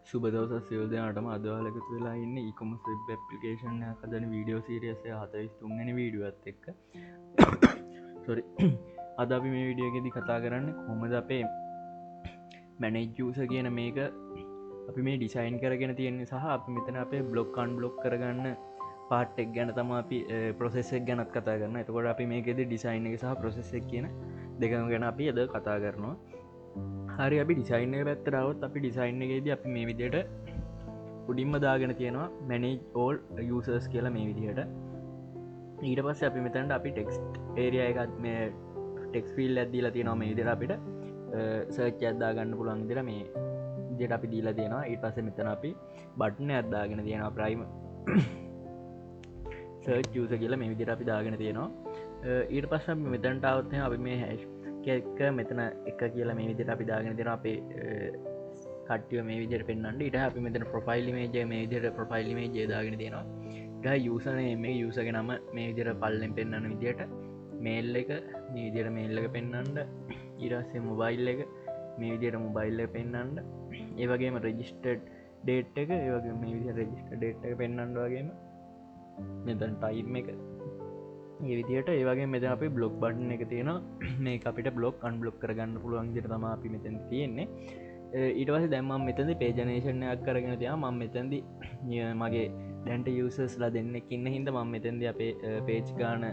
සුබදවස සියෝදයාටම අදවාලකතු වෙලා ඉන්න ඉකොමස් web application හදන වීඩියෝ සිරියසේ 43 වීඩියුවත් එක්ක සොරි අද අපි මේ විඩියෝගෙදි කතා කරන්න කොහොමද අපේ මැනෙජ්ජූස කියන මේක අපි මේ ඩිසයින් කරගෙන තියෙන්නේ සහ අපි මෙතන අපේ බ්ලොක්කන් බ්ලොක් කරගන්න පාට්ටෙක් ගැන තම අපි ප්‍රොසෙස්සක් ගැනත් කතා කරන්න. එතකොට අපි මේකෙද ඩිසයින් එක සහ ප්‍රොසෙස්සක් කියන දෙකම ගැන අපි අද කතා කරනවා. හරි අපි ඩිසයින්න පැත්තරාවත් අපි ඩිසයින් එකේද අපි මේ විදියට උඩින්ම දාගෙන තියෙනවා මැනේජ් ඕල් යසර්ස් කියලා මේ විදිහට. ඊට පස්ස අපි මෙතැන්ට අපි ටෙක්ස් ඒරිය එකත් මේ ටෙක්ස් ෆිල් ඇදදිලා තියෙනවා මේ විදිර අපිට සර්ච් අද්දා ගන්න පුළුවන් දිර මේ දෙට අපි දීලා තියෙනවා. ඊට පස්ස මෙතන අපි බට්න අද්දාගෙන තියෙනවා ප්‍රයිම සර්ච් යස කියලා මේ විදිර අපි දාගෙන තියෙනවා. ඊට පස්ස මෙතැන්ටාවත්ය අපි මේ හැෂ් එක මෙතන එක කියලා මේ විදිට අපි දාගෙන දෙෙන අපේ කටිය මේ විදිර පෙන්න්නට ඉට අපි මෙතන ප්‍රොෆයිල් මේජ මේ විදිට ප්‍රොෆයිල් මේ ජේදාගෙන තියෙනවා යසන මේ යසක නම මේ විදිර පල්ලෙන් පෙන්න්න විදියට මේල් එක මේ විදිර මේල්ලක පෙන්න්නට ඉරස්සේ මොබයිල් එක මේ විදියට මොබයිල්ල පෙන්න්නට ඒවගේම රෙජිස්ටඩ් ඩේට් එක ඒවගේ මේ විදි රෙජිස්ට ඩේට් එක පෙන්න්නට වගේම මෙතන් ටයිම් එක ඒ විදියට ඒවගේ මෙත අපි බ්ලොග් බට්න එක තියෙන මේ අපිට බ්ලොග් අන් බ්ලොක් කරගන්න පුළුවන් ජර තම අපි මෙතැන් තියෙන්නේ. ඊටවස දැම්ම මෙතැදි පේජනේෂණයක් කරගෙන තියා මං මෙතැදි මගේ දැන්ට යසස්ලා දෙන්නෙක් ඉන්න හිද මං මෙතැදි අපේ පේච් ගාන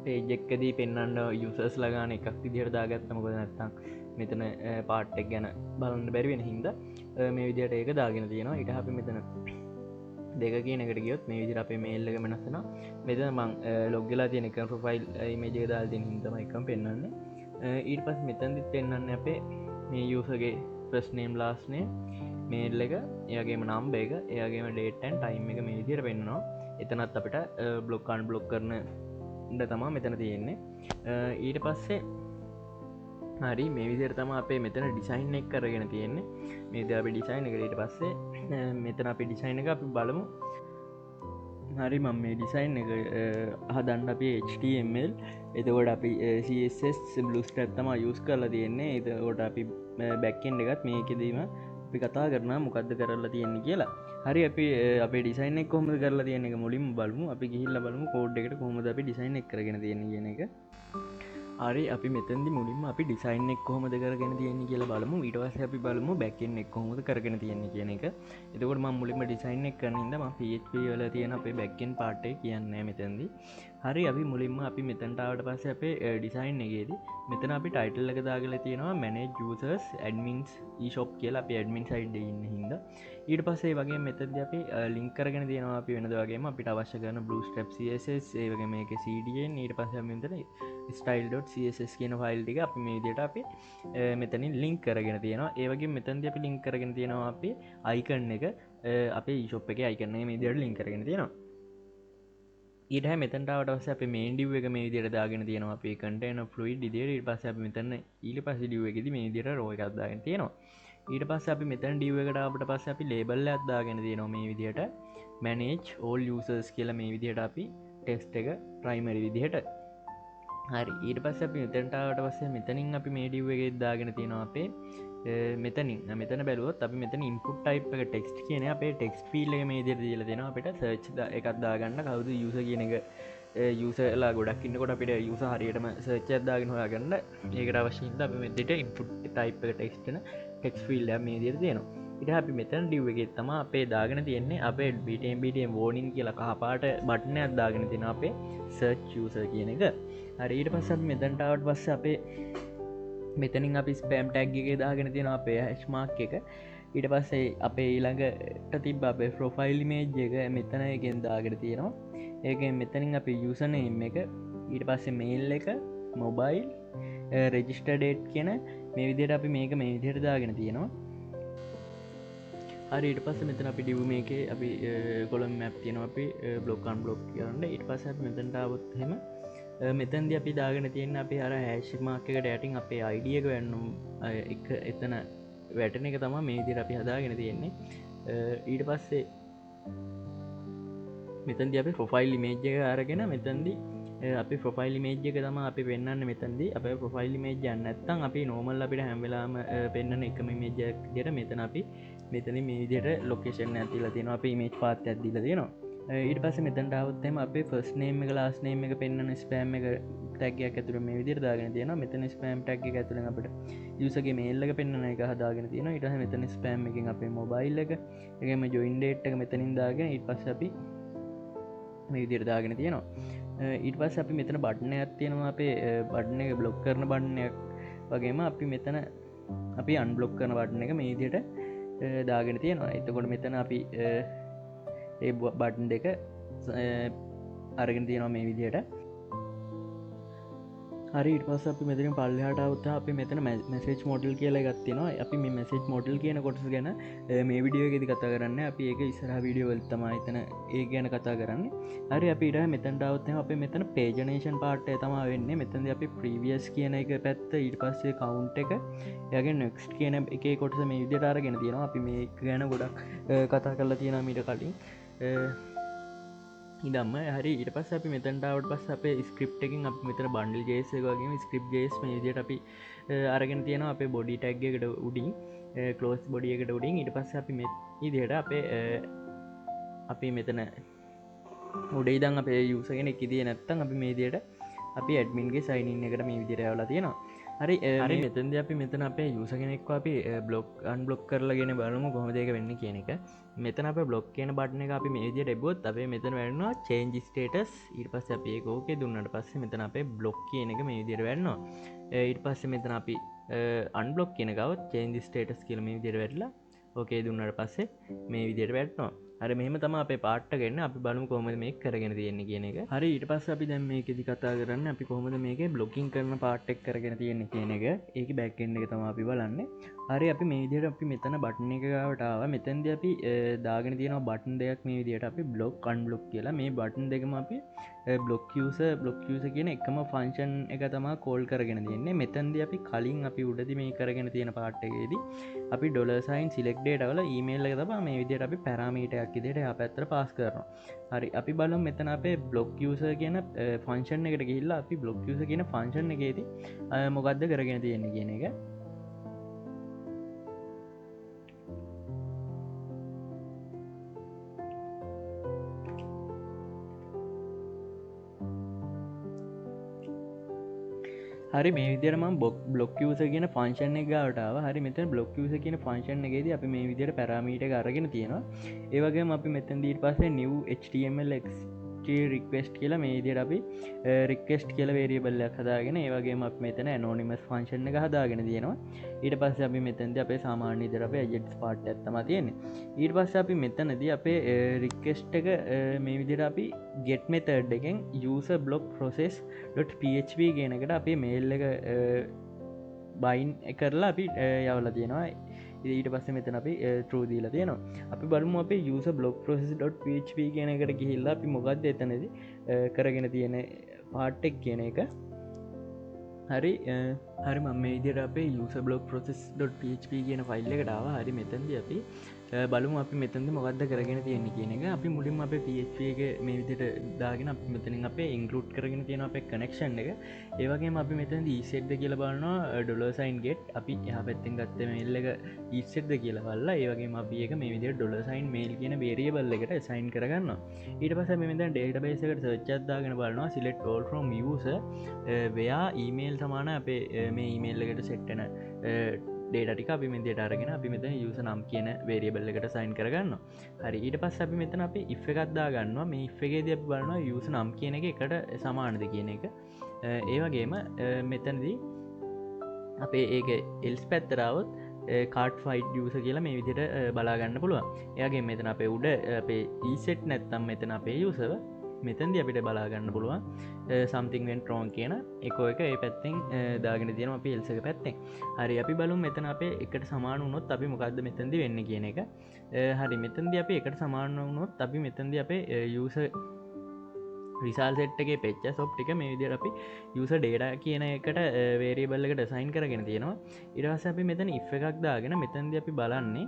පේජෙක්කදී පෙන්න්නට යුසස් ලගාන එකක් විදිහට දාගත්තමකොද නැත්තම් මෙතන පාට්ටෙක් ගැන බලන්න බැරිවෙන හින්ද මේ විදියට ඒක දාගෙන තියෙනවා. ඉට අපි මෙතන දෙක කියනකට ගියොත් මේ විදිර අපේ මේල්ලක වෙනස්සෙන මෙතන මං ලොග්ගලා තියෙන එක ප්‍රොෆයිල් මේජක දාල් තින හිතම එකම් පෙන්න්නන්නේ. ඊට පස් මෙතැන්දිත් පෙන්න්න අපේ මේ යසගේ ප්‍රස්නේම් ලාස්නේ මේල් එක ඒගේම නම්බ එක ඒගේම ඩේටන් ටයිම් එක මේ විදිර පෙන්න්නවා. එතනත් අපිට බ්ලොක්කාන් බ්ලොක් කරන ඩ තමා මෙතන තියෙන්නේ. ඊට පස්සේ හරි මේ විදිර තම අපේ මෙතන ඩිසයින් එක් කරගෙන තියෙන්නේ මේ ද අපි ඩිසයින් එකට පස්සේ මෙතන අපි ඩිසයින් එක අපි බලමු. හරි මම මේ ඩිසයින් එක හදන්න අපි HTML එතකොට අපි CSS බ්ලුස්ට ඇත්තම යස් කරලා තියෙන්නේ. එතකොට අපි බැක්කෙන්ඩ එකත් මේකෙදීම අපි කතා කරන මොකක්ද කරලා තියෙන්නේ කියලා. හරි අපි අපේ ඩිසයින් එක් කොහොමද කරලා තියෙන එක මුලින්ම බලමු. අපි ගිහිල්ලා බලමු කෝඩ් එකට කොහොමද අපි ඩිසයින් එක කරගෙන තියෙන්නේ කියන එක. හරි අපි මෙතැදි මුලින්ම අපි ඩිසයින් එක් කොහොමද කරගෙන තියෙන්නේ කියලා බලමු. ඊට පස්සේ අපි බලමු බැක්එන්ඩ් එක කොහොමද කරගෙන තියෙන්නේ කියන එක. එතකොට මම මුලින්ම ඩිසයින් එක කරන ඉඳන් මම PHP වල තියෙන අපේ බැක්එන්ඩ් පාර්ට් එක කියන්නේ මෙතෙන්දී. හරි අපි මුලින්ම අපි මෙතනට ආවට පස්සේ අපේ ඩිසයින් එකේදී මෙතන අපි ටයිටල් එක දාගලා තියෙනවා manage users admins eShop කියලා අපි admin side එකේ ඉන්න හින්දා. ඊට පස්සේ වගේ මෙතනදී අපි ලින්ක් කරගෙන තියෙනවා අපි වෙනද වගේම අපිට අවශ්‍ය කරන bootstrap css ඒ වගේ මේකේ cdn ඊට පස්සේ අපි මෙතන style.css කියන ෆයිල් ටික අපි මේ විදිහට අපි මෙතනින් ලින්ක් කරගෙන තියෙනවා. ඒ වගේම මෙතනදී අපි ලින්ක් කරගෙන තියෙනවා අපි icon එක අපේ eShop එකේ icon එක මේ විදිහට ලින්ක් කරගෙන තියෙනවා. ඊට මෙතන්ටාවට පස්සේ අපි මේන් ඩිව් එක මේ විදිහට දාගෙන තියෙනවා අපි container fluid විදිහට. ඊට පස්සේ අපි මෙතන ඊට පස්සේ ඩිව් එකේදී මේ විදිහට row එකක් දාගෙන තියෙනවා. ඊට පස්සේ අපි මෙතන ඩිව් එකට ආවට පස්සේ අපි label එකක් දාගෙන තියෙනවා මේ විදිහට manage all users කියලා මේ විදිහට අපි text එක primary විදිහට. හරි ඊට පස්සේ අපි මෙතනට ආවට පස්සේ මෙතනින් අපි මේ ඩිව් එකේ දාගෙන තියෙනවා අපේ මෙතනින් මෙතන බැලුවොත් අපි මෙතන input type එක text කියන අපේ text field එක මේ විදිහට දීලා දෙනවා අපිට search එකක් දාගන්න කවුද user කියන එක userලා ගොඩක් ඉන්නකොට අපිට user හරියටම search එකක් දාගෙන හොයාගන්න ඒකට අවශ්‍ය හින්දා අපි මෙතනට input type එක text වෙන text field එක මේ විදිහට දෙනවා. ඊට අපි මෙතන div එකේ තමයි අපේ දාගෙන තියෙන්නේ අපේ BTM warning කියලා කහ පාට බටන් එකක් දාගෙන තියෙනවා අපේ search user කියන එක. හරි ඊට පස්සේ අපි මෙතනට ආවට පස්සේ අපේ මෙතනින් අපි ස්පෑම් ටැග් එකේ දාගෙන තියෙන අපේ හැෂ් මාක් එක. ඊට පස්සේ අපේ ඊළඟට තිබ්බ අපේ ප්‍රොෆයිල් ඉමේජ් එක මෙතන එකෙන් දාගෙන තියෙනවා. ඒකෙන් මෙතනින් අපි යූසර් නේම් එක ඊට පස්සේ මේල් එක මොබයිල් රෙජිස්ටර් ඩේට් කියන මේ විදිහට අපි මේක මේ විදිහට දාගෙන තියෙනවා. හරි ඊට පස්සේ මෙතන අපි div මේකේ අපි කොලම් මැප් තියෙනවා අපි බ්ලොක් අන් බ්ලොක් කරන්න. ඊට පස්සේ අපි මෙතනට ආවොත් එහෙම මෙතන්දි අපි දාගෙන තියෙන අපේ අර හැෂ් මාක් එකට යටින් අපේ ID එක වෙන්නුම් එක එතන වැටෙන එක තමයි මේ විදිහට අපි හදාගෙන තියෙන්නේ. ඊට පස්සේ මෙතන්දි අපි ප්‍රොෆයිල් ඉමේජ් එක අරගෙන මෙතන්දි අපි ප්‍රොෆයිල් මේජ් එක තම අපි පෙන්න්න මෙතන්දි අප ප්‍රොෆයිල් මේජ් යන්නත්තන් අපි නෝමල් අපිට හැම්වෙලාම පෙන්න්න එකම මේජක් දෙර මෙතන අපි මෙතන මේ විදියට ලොකේෂන් ඇතිලා තියෙන අප මේච් පාත් ඇදදිල තියෙනවා ඊට පස මෙතැන්ට අවත්තම අපේ ෆස් නේම එක ලාස් නේම එක පෙන්න්න ස්පෑම් එක ටැක්යක් ඇතුර මේ විදිර දාගෙන තියෙන මෙතන ස්පෑම් ටැක් ඇතුළ අපට යුසගේ මේල්ලක පෙන්න්න එක හදාගෙන තියෙන ඉට මෙතන ස්පෑම් එකින් අපේ මොබයිල් එක එකම ජොයින්ඩේට් එක මෙතනින් දාගෙන ඉට පස් අපි මේ විදිර දාගෙන තියෙනවා ඊට පස් අපි මෙතන බට්න ඇත්තියෙනවා අපේ බඩ්න එක බ්ලොක් කරන බන්නයක් වගේම අපි මෙතන අපි අන්බ්ලොක් කරන බට්න එක මේ විදියට දාගෙන තියෙනවා එතකොට මෙතන අපි ඒ බටන් දෙක අරගෙන තියෙනවා මේ විදියට හරි පස අපි මෙතරින් පල්ලහට අවත්තා අපි මෙතන මැසේජ් මොඩල් කියලා ගත්තිනවා අපි මේ මැසේජ් මොඩල් කියන කොටස ගැන මේ විඩියෝ ගෙදි කතා කරන්න අපි ඒක ඉස්සරහ විඩියෝ වලතම එතන ඒ ගැන කතා කරන්න හරි අපිට මෙතැන්ට අවත්තම අප මෙතන පේජනේෂන් පාට්ය තමා වෙන්න මෙතැද අපි ප්‍රීවියස් කියන එක පැත්ත ඊට පස්සේ කවුන්් එක යගේ නෙක්ස් කියන එක කොටස මේ විදිටාරගෙන තියෙනවා අපි මේ ගැන ගොඩක් කතා කරලා තියෙන මීට කලින් ඉදම්ම හරි ඉට පස් අපි මෙතැන්ටාවට පස් අපේ ස්ක්‍රප් එකින් අප මෙතර බන්ඩල් ජේස වගේ ස්ක්‍රප් ජේස් මේදියට අපි අරගෙන තියෙන අපේ බොඩි ටැක්්ගකට උඩින් කලෝස් බොඩියකට උඩින් ඉට පස්ස අපි ඉදියට අපේ අපි මෙතන උඩේ දන් අපේ යුසගෙන එකතිය නැත්තන් අපි මේදියට අපි ඇඩමින්ගේ සයිනින් එකට මේ විදිරයවලා තියෙනවා හරි හරි මෙතන්ද අපි මෙතන අපේ යුසගෙනෙක් අපි බ්ලොක් අන් බ්ලොක් කරලගෙන බලමු කොහොමදක වෙන්න කියන එක මෙතන අප බ්ලොක් කියන බට්න එක අපි මේදිය ඩෙබොත් අපේ මෙතන වැන්නවා චේන්ජි ස්ටේටස් ඊට පස්ස අපේ කෝකේ දුන්නට පස්සේ මෙතන අපේ බ්ලොක් කියන එක මේ විදිර වැන්නවා ඊට පස්සේ මෙතන අපි අන්බ්ලොක් කියනකවත් චේන්ජි ස්ටේටස් කියල මේ විදිර වැටලා ඕකේ දුන්නට පස්සේ මේ විදියට වැටනවා හරි මෙහම තම අපේ පාට්ටගන්න අපි බලමු කොහොමද මේ කරගෙන තියෙන්නේ කියන එක හරි ඊට පස්ස අපි දැම් මේකෙදි කතා කරන්න අපි කොහොමද මේක බ්ලොකින් කරන පාට්ටෙක් කරගෙන තියෙන්නේ කියන එක ඒක බැක්ෙන්ඩ එක තම අපි බලන්න හරි අපි මේ විදියට අපි මෙතන බට්න එකකටාව මෙතැන්ද අපි දාගෙන තියෙන බටන් දෙයක් මේ විදියට අපි බ්ලොක් කන් බ්ලොක් කියලා මේ බටන් දෙකම අපි බ්ලොක් බ්ලොක් කියන එකම ෆංශන් එක තමා කෝල් කරගෙන තියන්නේ මෙතැන්ද අපි කලින් අපි උඩදි මේ කරගෙන තියෙන පාට්ටකේදී අපි ඩොලසයින් සිලෙක්්ඩේටවල ඊමේල් එක තබා මේ විදියට අපි පැරමීටයක් ඉදිට පැත්තර පාස් කරනවා හරි අපි බලම් මෙතන අපේ බ්ලොක් කියන ෆංශන් එකට ගිල්ලා අපි බ්ලොක් කියන ෆංශන් එකේදී මොකක්ද කරගෙන තියෙන්නේ කියන එක හරි මේ විදිරම බ්ලොක් ස කියන ෆංශන් එක ගාටාව හරි මෙත බ්ලොක් ස කියන ෆංශන් එකේද අපි මේ විදිර පැරමීට අරගෙන තියෙනවා ඒවගේ අපි මෙතන් දීට පස්සේ නිව HTML රික්වස්ට් කියලා මේ දිර අපි රික්වස්ට් කියල වේරියබල්ලයක් හදාගෙන ඒවගේ අප මෙතන නෝනිමස් ෆංශන් එක හදාගෙන තියෙනවා ඊට පස්ස අපි මෙතැද අපේ සාමාන්‍ය දර අපේ ජෙට් පාට් ඇත්තම තියෙන්නේ ඊට පස්ස අපි මෙතනද අපේ රික්කෙස්ට් එක මේ විදිර අපි ගෙට් මෙතඩ් එකෙන් යස බ්ලොක් ප්‍රොසෙස්.php කියනකට අපේ මේල් එක බයින් කරලා අපි යවල තියෙනවා ඊට පස්ස මෙතන අපි ටරූදීල තියෙනවා අපි බලමු අපේ යස බ්ලොක් ප්‍රොසෙස්.php කියනකට ගිහිල්ලා අපි මොකක්ද එතනද කරගෙන තියෙන පාට්ටෙක් කියන එක හරි හරි මම ඉදිර අපේ යස බ්ලොක් ප්‍රොසෙස්.php කියන ෆයිල් එකටාව හරි මෙතැද අපි බලමු අපි මෙතැද මොකක්ද කරගෙන තියෙන්නේ කියන එක අපි මුලින් අප PHP එක මේ විදිට දාගෙන අප මෙතනින් අපේ ඉංගලුට් කරගෙන තියෙන අපේ කනෙක්ෂන් එක ඒවගේ අපි මෙතැද ඊසෙට්ද කියල බලන්නවා ඩොලසයින් ගෙට් අපි එහ පැත්තෙන් ගත්ත මෙල්ල එක ඊස්සෙට්ද කියලා බල්ලා ඒවගේ අපි එක මේ විදිර ඩොලසයින් මේල් කියන වේරියබල් එකට සයින් කරගන්න ඊට පස මෙත ඩේට බේසකට සච්චත්දාගෙන බලනවා සිලෙට් ෝල් ්‍රම් වයා ඊමේල් සමාන අපේ මේ ඊමේල් එකට සෙට්ටන ඩේටික අපි මෙදට අරගෙන අපි මෙතන යුස නම් කියන වේරියබල්ල එකට සයින් කරගන්න හරි ඊට පස් අපි මෙතන අපි ඉෆ් එකත්දා ගන්නවා මේ ඉෆ්ගේද බලන්න යුස නම් කියන එක එකට සමානද කියන එක ඒවගේම මෙතනදී අපේ ඒක එල්ස් පැත්තරාවත් කාට් ෆයිට් යස කියලා මේ විදිට බලාගන්න පුළුවන් එයාගේ මෙතන අපේ උඩ අපේ ඊසෙට් නැත්තම් මෙතන අපේ යුසව මෙතැද අපිට බලාගන්න පුළුවන් සම්තිංවෙන් ට්‍රෝන් කියන එකෝ එක ඒ පැත්තෙන් දාගෙන තියෙන අපි එල්සක පැත්තෙන් හරි අපි බලු මෙතන අපේ එකට සමාන වුණොත් අපි මොකක්ද මෙතැදි වෙන්න කියන එක හරි මෙතැද අප එකට සමාන වුණොත් අපි මෙතැද අපේ යස රිසාල් සෙට්ගේ පෙච්ච සොප්ටික මේ විදිර අපි යුස ඩේඩා කියන එකට වේරියබල්ලකට සයින් කරගෙන තියෙනවා ඉරවස අපි මෙතන ඉෆ් එකක් දාගෙන මෙතැද අපි බලන්නේ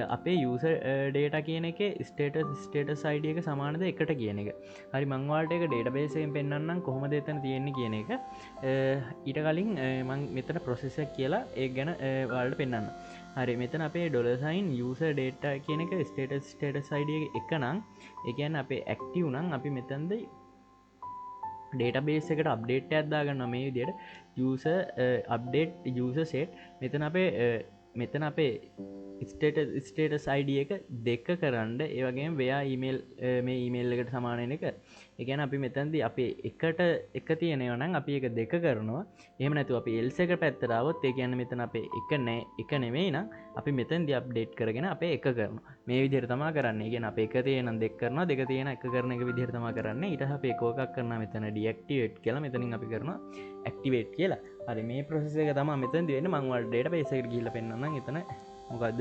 අපේ යුස ඩේට කියන එක ස්ටේට සයිඩිය එක සමානද එකට කියන එක හරි මංවාට එක ඩේට බේසයෙන් පෙන්න්නම් කොහොම දෙතන තියෙන්නේ කියන එක ඊට කලින් මං මෙතන ප්‍රොසෙසක් කියලා ඒ ගැන වාල්ට පෙන්න්න හරි මෙතන අපේ ඩොලසයින් යුස ඩේට කියන එක ස්ටේට සයිඩිය එක නම් එකන් අපේ ඇක්ටව් නම් අපි මෙතන්ද ඩේට බේස් එකට අප්ඩේට් ඇත්දාගන්න මේ විදියට යුස අප්ඩේට් යුස සෙට් මෙතන අපේ ස්ටේට සයිඩිය එක දෙක කරන්න ඒවගේ වෙයා ඊමේල් මේ ඊමේල් එකට සමානන එක එකන අපි මෙතැන්දි අපේ එකට එක තියෙනවනම් අපි එක දෙක කරනවා එහම නැතු අපි එල්ස එක පැත්තරාවත් ඒ කියන්න මෙතන අපේ එක නෑ එක නෙවෙයි නම් අපි මෙතැන්දි අප්ඩේට් කරගෙන අපේ එක කරන මේ විදිර තමා කරන්න ගෙන අප එක තියෙන දෙක් කරන දෙක තියෙන එක කරන එක විදිහරතම කරන්න ඉට අපේ කෝකක් කරන්න මෙතන ඩියක්ටිවේට් කියලා මෙතනින් අපි කරන ඇක්ටිවේට් කියලා හරි මේ ප්‍රසේක තම මෙතන් දෙන්න මංවල් ඩේට පේසකට ගිල්ල පෙන්න්න එතන මොකක්ද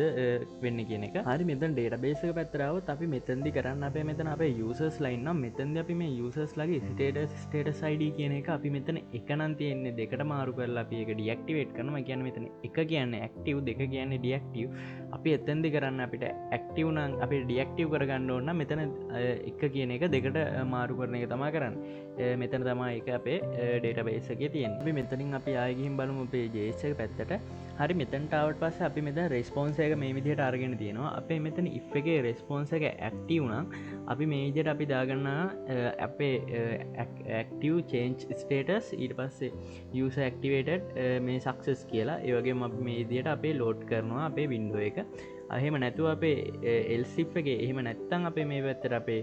වෙන්න කියන එක හරි මෙතන් ඩේට බේසක පැත්තරාවත් අපි මෙතන්දි කරන්න අපේ මෙතන අපේ යුසස් ලයින්නම් මෙතන්ද අපි මේ යුසස් ලගේ ස්ටේට සයිඩ කියන එක අපි මෙතන එකනන් තියෙන්නේ දෙකට මාරු කරලා අපි එක ඩියක්ටිවේට් කරන කියන්න මෙතන එක කියන්න ඇක්ටව් දෙක කියන්නේ ඩියක්ටව් අපි එතන්දි කරන්න අපිට ඇක්ටව් නම් අපි ඩියක්ටව් කරගන්න ඕන්න මෙතන එක කියන එක දෙකට මාරු කරන එක තමා කරන්න මෙතන තමා එක අපේ ඩේට බේසගේ තියෙන් අපි මෙතනින් අපි ආයගහිම් බලමු අපේ ජේසක පැත්තට හරි මෙතන්ටාවට පස්ස අපි මෙත රෙස්පොන්සක මේ විදිහට අරගෙන තියෙනවා අපේ මෙතන ඉෆ් එක රෙස්පොන්ස එක ඇක්ටව් නම් අපි මේජට අපි දාගන්න අපේ ඇක්ටව් චේන්ච් ස්ටේටස් ඊට පස්සේ යස ඇක්ටිවේට මේ සක්සස් කියලා ඒවගේ මේ දියට අපේ ලෝඩ් කරනවා අපේ වින්ඩුව එක එහෙම නැතුව අපේ එල්සිප් එක එහෙම නැත්තන් අපේ මේ පැත්තර අපේ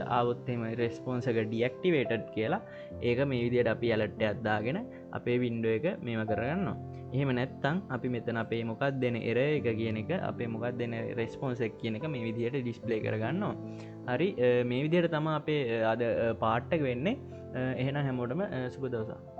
ආවොත්තෙම රෙස්පොන්සක ඩියක්ටිවේටඩ් කියලා ඒක මේ විදියට අපි අලට්ට අත්දාගෙන අපේ වින්ඩුව එක මේම කරගන්නවා එහෙම නැත්තං අපි මෙතන අපේ මොකක් දෙන එර එක කියන එක අපේ මොකක් දෙන රෙස්පොන්සක් කියන එක මේ විදිහයට ඩිස්පලේ කරගන්නවා හරි මේ විදියට තම අපේ අද පාට්ටක වෙන්නේ එහෙන හැමෝටම සුබ දවසා